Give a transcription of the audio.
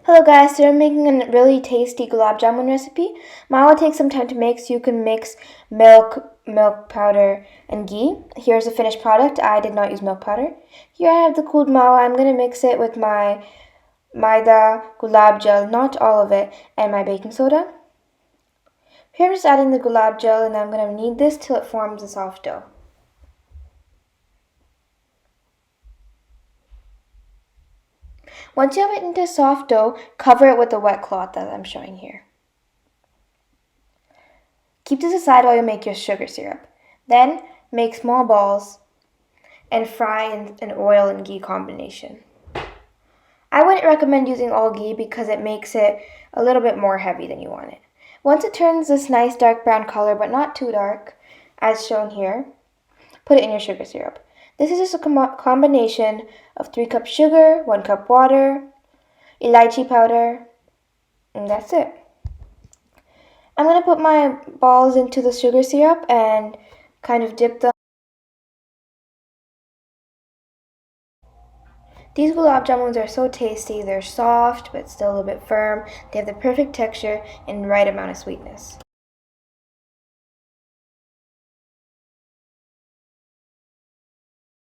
Hello guys, today I'm making a really tasty Gulab Jamun recipe. Mine will take some time to make, so you can mix milk powder, and ghee. Here's the finished product. I did not use milk powder. Here I have the cooled mawa. I'm going to mix it with my Maida, Gulab Jal, not all of it, and my baking soda. Here I'm just adding the Gulab Jal, and I'm going to knead this till it forms a soft dough. Once you have it into soft dough, cover it with a wet cloth that I'm showing here. Keep this aside while you make your sugar syrup. Then make small balls and fry in an oil and ghee combination. I wouldn't recommend using all ghee because it makes it a little bit more heavy than you want it. Once it turns this nice dark brown color, but not too dark, as shown here, put it in your sugar syrup. This is just a combination of 3 cups sugar, 1 cup water, elaichi powder, and that's it. I'm going to put my balls into the sugar syrup and kind of dip them. These Gulab Jamuns are so tasty. They're soft but still a little bit firm. They have the perfect texture and right amount of sweetness.